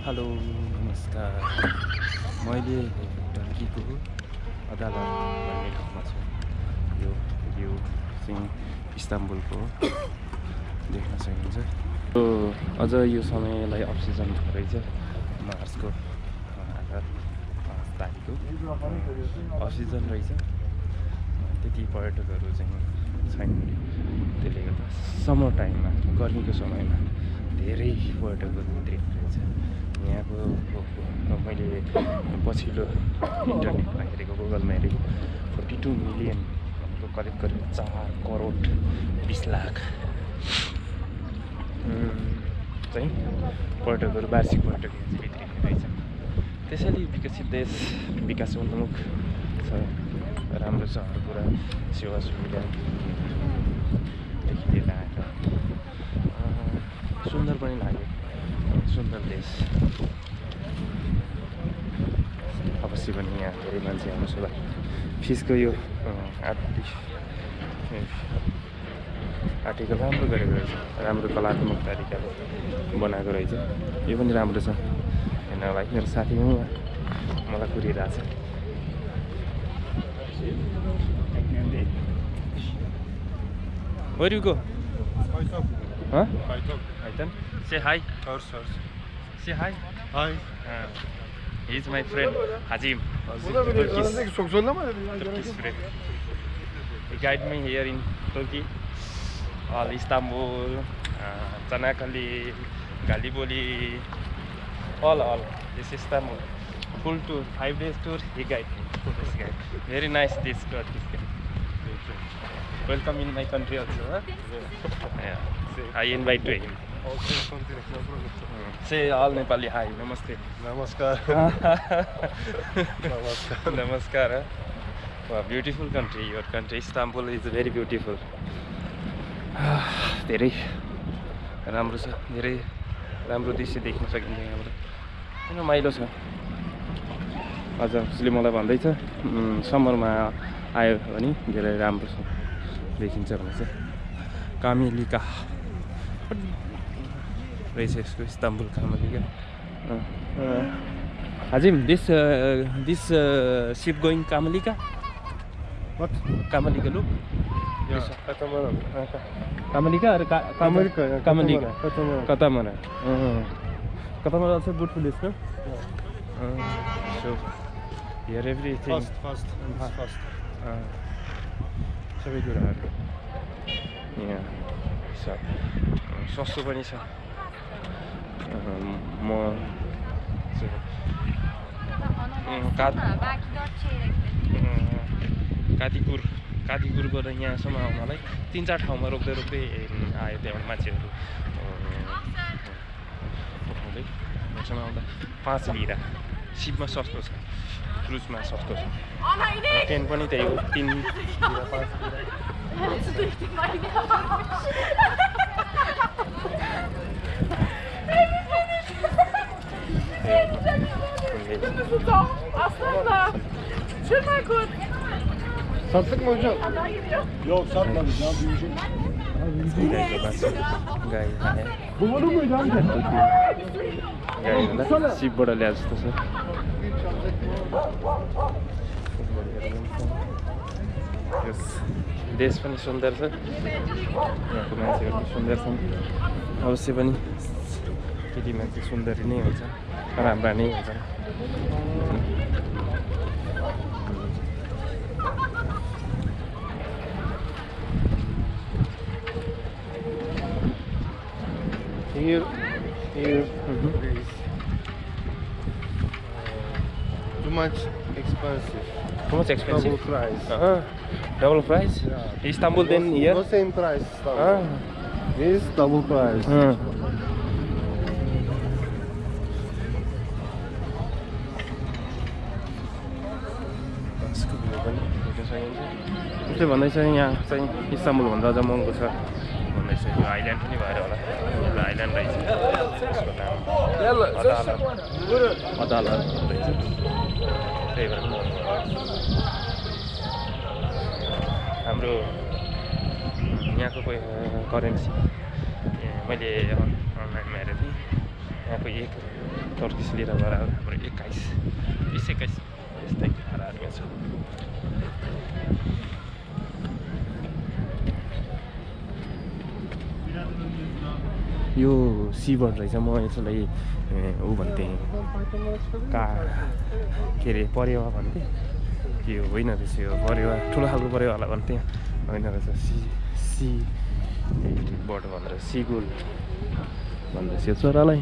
Hello नमस्कार। मैले टर्कीको अदालत भन्ने ठाउँमा छु। यो भ्यू चाहिँ इस्ताम्बुलको देख्न सकिन्छ। अझ यो समयलाई अफ सिजन रहेछ, मार्चको 5 तारिकको अफ सिजन रहेछ। त्यति पर्यटकहरू चाहिँ छैन, त्यसले गर्दा समर टाइममा गर्मीको समयमा धेरै पर्यटकहरू उत्रिने रहेछ। यहाँको मैले पछिल्लो इन्टरनेटमा हेरेको, गुगलमा हेरेको 42 मिलियन करिब 4 करोड 20 लाख चाहिँ पर्यटकहरू, वार्षिक पर्यटक यहाँ चाहिँ भित्रिने रहेछ। त्यसैले विकसित देश, विकासोन्मुख छ, राम्रो छ हर कुरा, सेवा सुविधादेखि लिएर आएर सुन्दर पनि लाग्यो। सुन्दर देश। अवश्य पनि यहाँ धेरै मान्छे आउँछ होला। फिसको यो आर्टिकल राम्रो गरेको रहेछ, राम्रो कलात्मक तरिकाले बनाएको रहेछ। यो पनि राम्रो छ हेर्नलाई। मेरो साथी हो, मलाई कुरिरहेछ। Where you go? Huh? Aitan? Say hi. Say hi. Hi. He's my friend, Hazim. Turkish friend. He guided me here in Turkey, all Istanbul, Çanakkale, Galiboli, all. This Istanbul. Full tour, 5 days tour. He guided me. This guy. Very nice this Turkish guy. Welcome in my country also. Huh? Yeah. I invite to him. Say all Nepali hi. Namaste. Namaskar. Namaskar. Wow, beautiful country. Your country, Istanbul, is very beautiful. धेरै राम्रो छ, धेरै राम्रो दृश्य देख्न सकिन्छ यहाँबाट। रमाइलो छ। अझ उसले मलाई भन्दैछ समरमा आयो भने धेरै राम्रो छ, देखिन्छ भनेछ। कामेलिका रहेछ यसको, Istanbul कामेलिका। Hazim, this ship going Kamalika? What? Kamalika, look. Yeah, Kamalika or Kamalika? Kamalika. Katamara. Katamara also good place, no? Yeah. So here everything Fast. सबै कुराहरू यहाँ छ। सस्तो पनि छ। म कादिपुरबाट यहाँसम्म आउनलाई 3-4 ठाउँमा रोक्दै आयो। त्यहाँ मान्छेहरू उठाउँदै यहाँसम्म आउँदा 5 लिरा। सिपमा सस्तो छ, क्रुजमा सस्तो छ। ट्रेन पनि त्यही हो, 3 lira 5 lira. Sattık mı hocam? Yok satmadık ya, büyüyecek. गाई Bu var mıydı amca? गाई सिपबाट ल्याए जस्तो छ। देश पनि सुन्दर छ, यहाँको मान्छेहरू पनि सुन्दर छन्। अवश्य पनि केटी मान्छे सुन्दरी नै हुन्छ, राम्रा नै हुन्छन्। Here is too much expensive. Too much expensive? Double price. Double price? Yeah. Istanbul then here? No same price. This double price. उसले भन्दैछ यहाँ चाहिँ इस्ताम्बुलभन्दा अझ महँगो छ भन्दैछ। यो आइल्यान्ड पनि भएर होला, एउटा आइल्यान्ड रहेछ। यसको नाम अदालत रहेछ, त्यही भएर हाम्रो यहाँको करेन्सी मैले अनलाइनमा हेरेको थिएँ। यहाँको टर्किस लिएर गएर हाम्रो 21 यस्तै धाराहरूमा छ। यो सीबर्ड रहेछ। म यसलाई ऊ भन्थेँ के अरे परेवा भन्थेँ कि होइन रहेछ यो परेवा ठुलो खालको परेवालाई भन्थेँ होइन रहेछ सी बर्ड भनेर सिगुल भन्दैछ यो चरालाई।